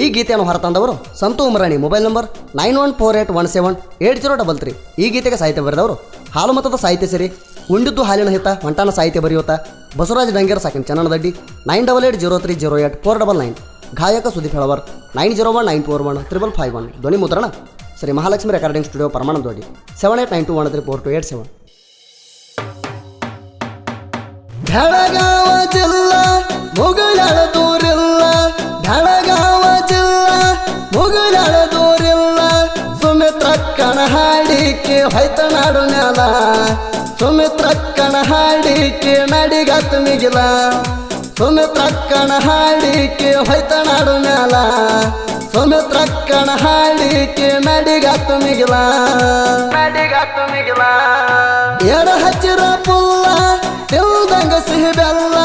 ಈ ಗೀತೆಯನ್ನು ಹೊರತಂದವರು ಸಂತು ಉಮರಾಣಿ. Mobile number 9148178033. ಈ ಗೀತೆಗೆ ಸಾಹಿತ್ಯ ಬರೆದವರು ಹಾಲುಮತದ ಸಾಹಿತ್ಯ ಸೇರಿ ಉಂಡಿದ್ದು ಹಾಲಿನ ಹಿತ ಹೊಂಟಾನ ಸಾಹಿತ್ಯ ಬರೆಯುತ್ತ ಬಸವರಾಜ ಡಂಗೇರ ಸಾಕಿನ ಚನ್ನನದಡ್ಡಿ. 9880303499. ಗಾಯಕ ಸುದೀಪ್ ಹೆಳವರ್ 9019415551. ಧ್ವನಿ ಮುದ್ರಣ ಶ್ರೀ ಮಹಾಲಕ್ಷ್ಮಿ ರೆಕಾರ್ಡಿಂಗ್ ಸ್ಟುಡಿಯೋ ಪರಮಾನಂದವಾಡಿ 7892134287. ಬೆಳಗಾವ ಜಿಲ್ಲಾ ಮುಗಳಾಳ ದೂರಿಲ್ಲ, ಬೆಳಗಾವ ಜಿಲ್ಲಾ ಮುಗಳಾಳ ದೂರಿಲ್ಲ. ಸುಮಿತ್ರಕ್ಕನ ಹಾಡಿಕೆ ಹೊಯ್ತನಾಡು ಮ್ಯಾಲ, ಸುಮಿತ್ರಕ್ಕನ ಹಾಡಿಕೆ ನಡಿಗತ್ ಮಿಗಿಲ. ಸುಮಿತ್ರಕ್ಕನ ಹಾಡಿಕೆ ಹೊಯ್ತನಾಡು ಮ್ಯಾಲ, ಸುಮಿತ್ರಕ್ಕನ ಹಾಡಿಕೆ ನಡಿಗತ್ ಮಿಗಿಲ, ನಡಿಗತ್ ಮಿಗಿಲ. ಎರ ಹಚ್ಚಿರ ಪುಲ್ಲ ತಿಳ್ದಂಗ ಸಿಹಿ ಬೆಲ್ಲ,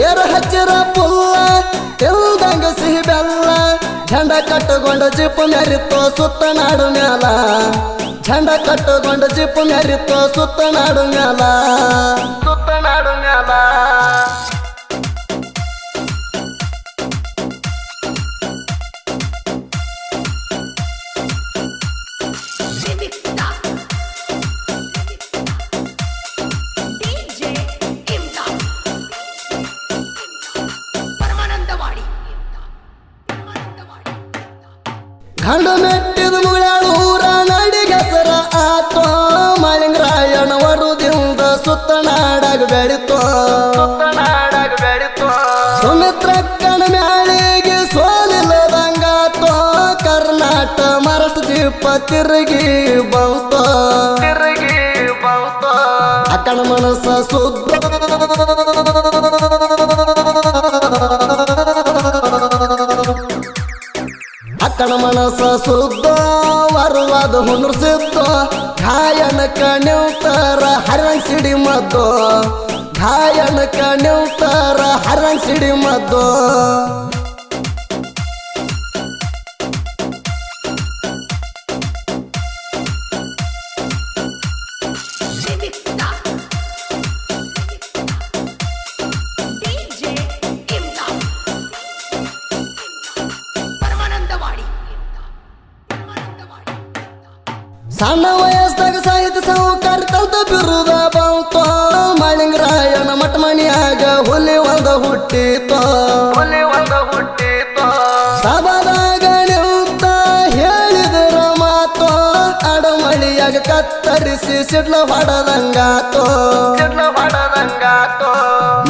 ಎರ ಹಚ್ಚಿರ ಪುಲ್ಲ ತಿಳ್ದಂಗ ಸಿಹಿ ಬೆಲ್ಲ. ಝಂಡ ಕಟ್ಟುಕೊಂಡ ಜಿಪ್ಪು ಮೆರಿತೋ ಸುತ್ತ ನಾಡು ಮ್ಯಾಲ, ಝಂಡ ಕಟ್ಟುಕೊಂಡ ಜಿಪ್ಪು ಮೆರಿತೋ ಸುತ್ತ ನಾಡು ಮ್ಯಾಲ, ಸುತ್ತ ನಾಡು ಮ್ಯಾಲ. ಗಂಡು ಮೆಟ್ಟಿದ ಮುಗಳೂರ ನಡಿಗೆಸರ ಆತೋ, ಮಾಳಿಂಗರಾಯಣ ವರುದಿಂದ ಸುತ್ತ ನಾಡಾಗ ಬೆಳಿತೋ, ಸುತ್ತ ನಾಡಾಗ ಬೆಳಿತೋ. ಸುಮಿತ್ರಕ್ಕನ ಮ್ಯಾಳಿಗೆ ಸೋಲಿಲ್ಲದಂಗಾತೋ, ಕರ್ನಾಟ ಮಹಾರಾಷ್ಟ್ರ ಜೀಪ ತಿರುಗಿ ಬಂತೋ, ತಿರುಗಿ ಬಂತೋ. ಅಕ್ಕನ ಮನಸ್ಸ ಸುದ್ದ ಅಕ್ಕನ ಮನಸ್ಸ ಸುದ್ದ ವರುವಾದ ಹುಣ್ಣು ಸಿದ್ದ. ಗಾಯನಕ ನಿಂತರ ಹರಂಗ್ ಸಿಡಿ ಮದ್ದು, ಗಾಯನಕ ನಿಂತರ ಹರಂಗ್ ಸಿಡಿ ಮದ್ದು. ಸಣ್ಣ ವಯಸ್ಸಾಗ ಸಾಹಿತ್ಯ ಸಾಹುಕಾರ ತಲ್ತ ಬಿರುದ ಬಂತೋ, ಮಾಳಿಂಗರಾಯಣ ಮಠ ಮಣಿಯಾಗ ಹುಲಿ ಒಂದ ಹುಟ್ಟಿತೋ, ಹುಲಿ ಒಂದ ಹುಟ್ಟಿತೋ. ಸಭಾದಾಗ ನಿಂತ ಹೇಳಿದ್ರ ಮಾತೋ, ಅಡಮಳಿಯಾಗ ಕತ್ತರಿಸಿ ಸಿಡ್ಲ ಹೊಡದಂಗಾತೋ, ಸಿಡ್ಲ ಹೊಡದಂಗಾತೋ.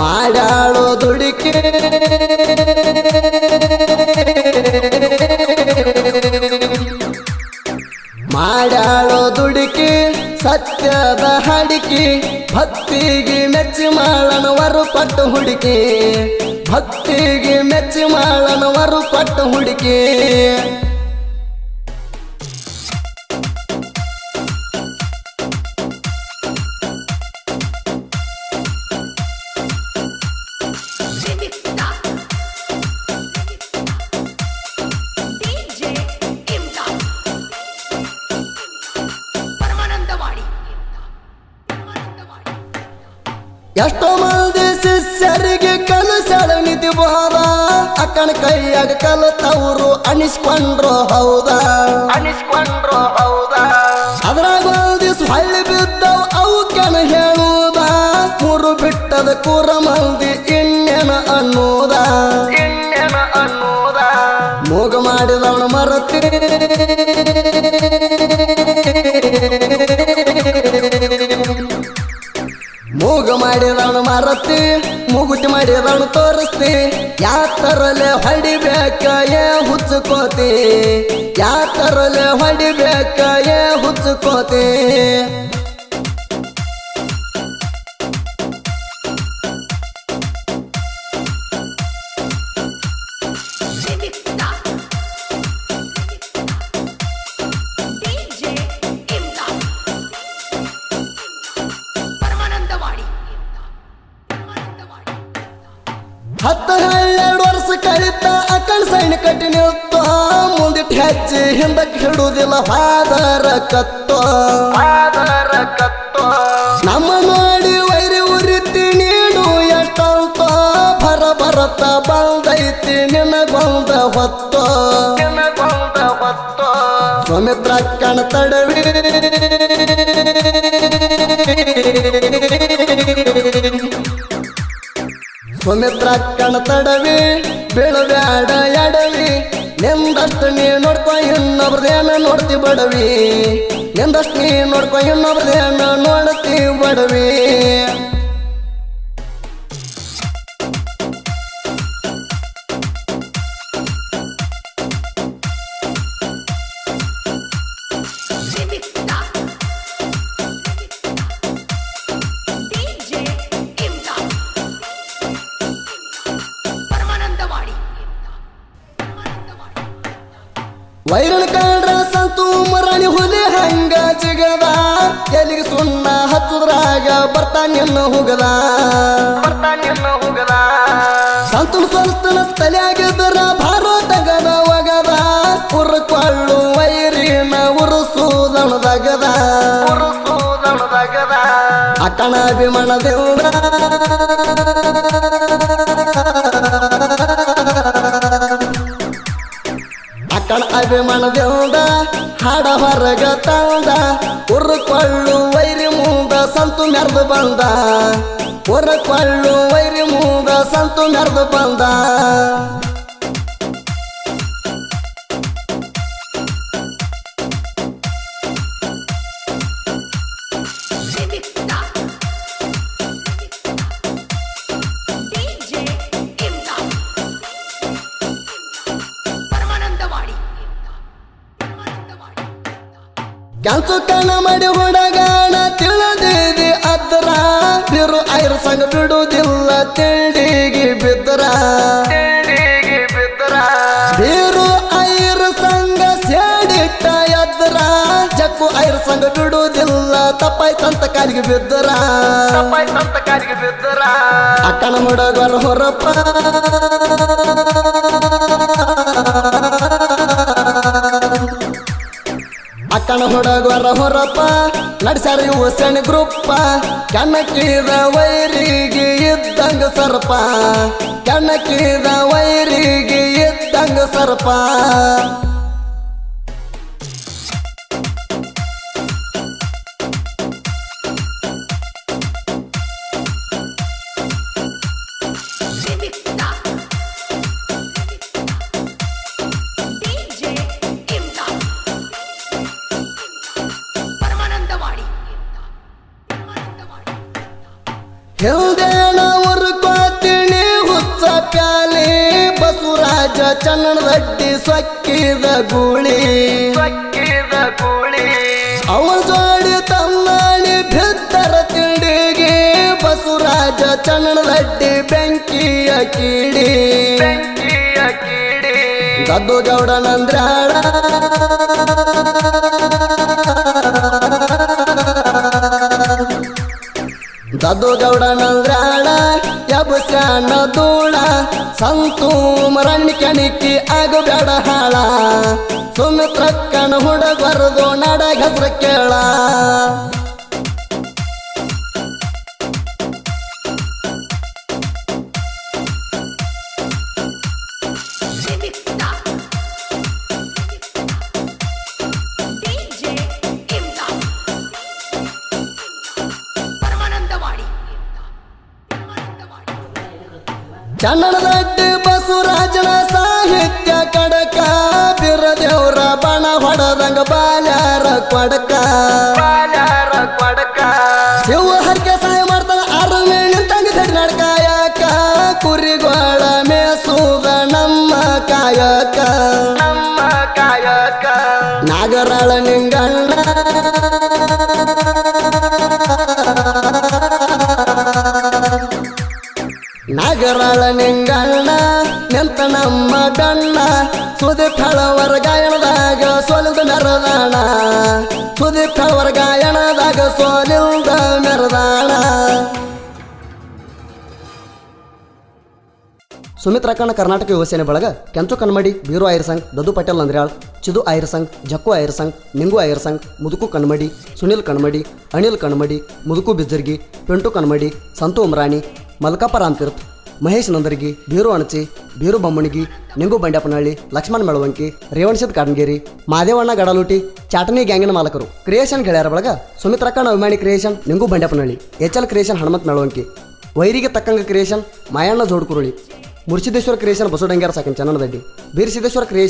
ಮಾಡ್ಯಾಳೋ ದುಡಿಕೆ ಮಾಡ್ಯಾಳೋ ದುಡುಕಿ ಸತ್ಯದ ಹಡಿಕಿ, ಭಕ್ತಿಗೆ ಮೆಚ್ಚಿ ಮಾಡಣವರು ಪಟ್ಟು ಹುಡುಕಿ, ಭಕ್ತಿಗೆ ಮೆಚ್ಚಿ ಮಾಡಣವರು ಪಟ್ಟು ಹುಡುಕಿ. ಎಷ್ಟೋ ಮಂದಿ ಶಿಷ್ಯರಿಗೆ ಕಲಸಾಳ ನಿಧಿ ಬೋದ, ಅಕ್ಕನ ಕೈಯಾಗ ಕಲತವ್ರು ಅನಿಸ್ಕೊಂಡ್ರು ಹೌದಾ, ಅನಿಸ್ಕೊಂಡ್ರು ಹೌದಾ. ಅದ್ರಾಗ ಒಂದಿಸ್ ಹಳ್ಳಿ ಬಿದ್ದವು ಅವಕ್ಕೇನ ಹೇಳುವುದ, ಮೂರು ಬಿಟ್ಟದ ಕೂರ ಮಂದಿ ಇನ್ನೇನ ಅನ್ನೋದ, ಇನ್ನೇನ ಅನ್ನೋದ. ಮೂಗ ಮಾಡಿದವನು ಮರತಿ ಮೂಗು ಮಾಡಿದವನು ಮರತಿ, ಮೂಗುತಿ ಮಾಡಿದವನು ತೋರಿಸ್ತಿ. ಯಾತರಲೆ ಹೊಡಿಬೇಕ ಏ ಹುಚ್ಚುಕೋತಿ, ಯಾತರಲೆ ಹೊಡಿಬೇಕ ಏ ಹುಚ್ಚುಕೋತಿ. ಹತ್ತ 12 ವರ್ಷ ಕಳಿತ ಅಕ್ಕನ ಸೈನ್ ಕಟ್ಟಿ ನಿಲ್ತೋ, ಮುಂದಿಟ್ಟು ಹೆಚ್ಚಿ ಹಿಂದಕ್ಕೆ ಹಿಡುದಿಲ್ಲ ಹಾದರ ಕತ್ತೋ, ಹಾದರ ಕತ್ತೋ. ನಮ್ಮ ನೋಡಿ ವೈರಿ ಉರಿತಿ ನೀನು ಎಷ್ಟಂತೋ, ಭರ ಭರತ ಬಂದೈತಿ ನಿನಗೊಂದ ಹೊತ್ತು ಸುಮಿತ್ರ ಕಣತಡವಿ ಸುಮಿತ್ರ ಕಣತಡವಿ ಬೀಳಬ್ಯಾಡ ಎಡವಿ ನಿಂದಷ್ಟು ನೀ ನೋಡ್ಕೊ ಇನ್ನೊಬ್ರದೇನ ನೋಡ್ತಿ ಬಡವಿ ನಿಂದಷ್ಟು ನೀ ನೋಡ್ಕೊ ಇನ್ನೊಬ್ರದೇನ ನೋಡ್ತಿ ಬಡವಿ ವೈರಲ್ ಕಾಡ್ರ ಸಂತು ಮರಾಣಿ ಹುಲಿ ಹಂಗ ಜಿಗದ ಎಲ್ಲಿಗೆ ಸುಣ್ಣ ಹಚ್ಚುದ್ರಾಗ ಬರ್ತಾನೆನ್ನ ಹುಗದ ಸಂತನ ಸ್ವಲ್ತನ ತಲೆಯಾಗಿದ್ದರ ಭಾರತಗದ ಒಗದ ಉರ್ಕೊಳ್ಳು ವೈರಿನ ಉರುಸುದಣದಗದ ಅಕ್ಕಣ ಅಭಿಮಾನ ದೇವ್ರ ಅಕ್ಕಣ ಅಭಿಮಾನದಿಂದ ಹಾಡ ಹೊರಗ ತಂದ ಉರ್ಕೊಳ್ಳು ವೈರಿ ಮುಂದ ಸಂತು ಮೆರೆದು ಬಂದ ಉರ್ಕೊಳ್ಳು ವೈರಿ ಮುಂದ ಸಂತು ಮೆರೆದು ಬಂದ ಕ್ಯಾನ್ಸು ಕಣ ಮಾಡಿ ಹುಡುಗಾಣ ತಿಳಿದಿದೆ ಅದ್ರ ಬಿರು ಐರ್ ಸಂಗ ಬಿಡುವುದಿಲ್ಲ ತಿಂಡಿಗೆ ಬಿದ್ದರ ಬಿರು ಐರ್ ಸಂಗ ಸೇಡಿಟ್ಟ ಎದ್ರ ಜಕ್ಕು ಐರ್ ಸಂಗ ಬಿಡುವುದಿಲ್ಲ ತಪ್ಪಾಯ್ತಂತ ಕಾಲಿಗೆ ಬಿದ್ದರ ಅಕ್ಕನ ಹುಡುಗರ ಹೊರಪ್ಪ ಅಕ್ಕನ ಹುಡುಗರ ಹೊರಪ್ಪ ನಡ್ಸ್ಯಾರ ಇವು ಸಣ್ಣ ಗ್ರೂಪ ಕಣ್ಣಕ್ಕಿದ ವೈರಿಗೆ ಇದ್ದಂಗ ಸರ್ಪ ಕಣ್ಣಕ್ಕಿದ ವೈರಿಗೆ ಇದ್ದಂಗ ಸರ್ಪ ಹಿಂದೇನ ಉರ್ಕೋತೀನಿ ಹುಚ್ಚ ಪ್ಯಾಲಿ ಬಸವರಾಜ ಚನ್ನನದಡ್ಡಿ ಸೊಕ್ಕಿದ ಗೂಳಿ ಅವ ಜೋಡಿ ತಮ್ಮಣಿ ಬಿದ್ದರ ತಿಂಡಿಗೆ ಬಸವರಾಜ ಚನ್ನನದಡ್ಡಿ ಬೆಂಕಿಯ ಕೀಡಿ ಗದ್ದು ಗೌಡನಂದ್ರಾಳ ದದ್ದು ಗೌಡನಂದ್ರಾಳ ಯಬಸ್ಯಾನ ಧೂಳ ಸಂತು ಮರಣಿ ಕಣಿಕಿ ಆಗಬೇಡ ಹಾಳ ಸುಮಿತ್ರಕ್ಕನ ಹುಡುಗರದು ನಡಗ ಹೆಸರು ಕೇಳ ಚನ್ನನದಡ್ಡಿ ಬಸವರಾಜನ ಸಾಹಿತ್ಯ ಕಡಕ ಬಿರದೇವ್ರ ಬಣ ಹೊಡದಂಗ ಬಾಲ್ಯಾರ ಕೊಡಕ ಶಿವ ಹರ್ಕೆ ಸಹಾಯ ಮಾಡ್ತಾನ ಆರುಮೇ ನಿಂತಂಗ ನಡ್ಕ ಯಾಕ ಕುರಿಗೋಳ ಮೇಸುದ ನಮ್ಮ ಕಾಯಕ ನಾಗರಾಳ ನಿಂಗಣ್ಣ ನಾಗರಾಳ ನಿಂಗಣ್ಣ ನಿಂತ ನಮ್ಮ ಬೆಣ್ಣ ಸುದೀಪ್ ಹಳವರ ಗಾಯನದಾಗ ಸೋಲಿಲ್ದ ಮೆರದಾಣ ಸುದೀಪ್ ಹಳವರ ಗಾಯನದಾಗ ಸೋಲಿಲ್ದ ಮೆರದಾಣ ಸುಮಿತ್ರಕ್ಕನ ಕರ್ನಾಟಕ ಯುವ ಸೇನೆ ಬಳಗ ಕೆಂಚು ಕನ್ಮಡಿ ಬೀರು ಐರ್ ಸಂಘ್ ದದ್ದು ಪಟೇಲ್ ನಂದ್ರ್ಯಾಳ್ ಚಿದು ಐರ್ ಸಂಘ್ ಜಕ್ಕು ಐರ್ ಸಂಘ್ ನಿಂಗು ಐರ್ ಸಂಘ್ ಮುದುಕು ಕನ್ಮಡಿ ಸುನಿಲ್ ಕನ್ಮಡಿ ಅನಿಲ್ ಕನ್ಮಡಿ ಮುದುಕು ಬಿಜ್ಜರ್ಗಿ ಪಿಂಟು ಕನ್ಮಡಿ ಸಂತು ಉಮ್ರಾಣಿ ಮಲ್ಕಪ್ಪ ರಾಮತೀರ್ಥ ಮಹೇಶ್ ನಂದರ್ಗಿ, ಬೀರು ಅಣಚಿ, ಬೀರು ಬೊಮ್ಮಣಿಗಿ, ನಿಂಗು ಬಂಡ್ಯಪ್ಪನಹಳ್ಳಿ, ಲಕ್ಷ್ಮಣ್ ಮೆಳವಂಕಿ, ರೇವಣಸಿದ್ ಕಾಟಂಗೇರಿ, ಮಾದೇವಣ್ಣ ಗಡಲೂಟಿ, ಚಾಟನಿ ಗ್ಯಾಂಗಿನ ಮಾಲಕರು. ಕ್ರಿಯೇಷನ್ ಗೆಳೆಯರ ಬಳಗ ಸುಮಿತ್ರಕ್ಕನ ಅಭಿಮಾನಿ creation, Ningu Bandyappanahalli, HL creation Hanumant Melavanki, ವೈರಿಗೆ ತಕ್ಕಂಗ ಕ್ರಿಯೇಷನ್, ಮಾಯಣ್ಣ ಜೋಡ್ಕುರುಳಿ, ಮುರ್ಸಿದ್ದೇಶ್ವರ ಕ್ರಿಯೇಷನ್ ಬಸವಡಂಗ್ಯಾರ ಸಾಕಿನ ಚನ್ನನದಡ್ಡಿ, ಬೀರಸಿದ್ದೇಶ್ವರ ಕ್ರಿಯೇಷನ್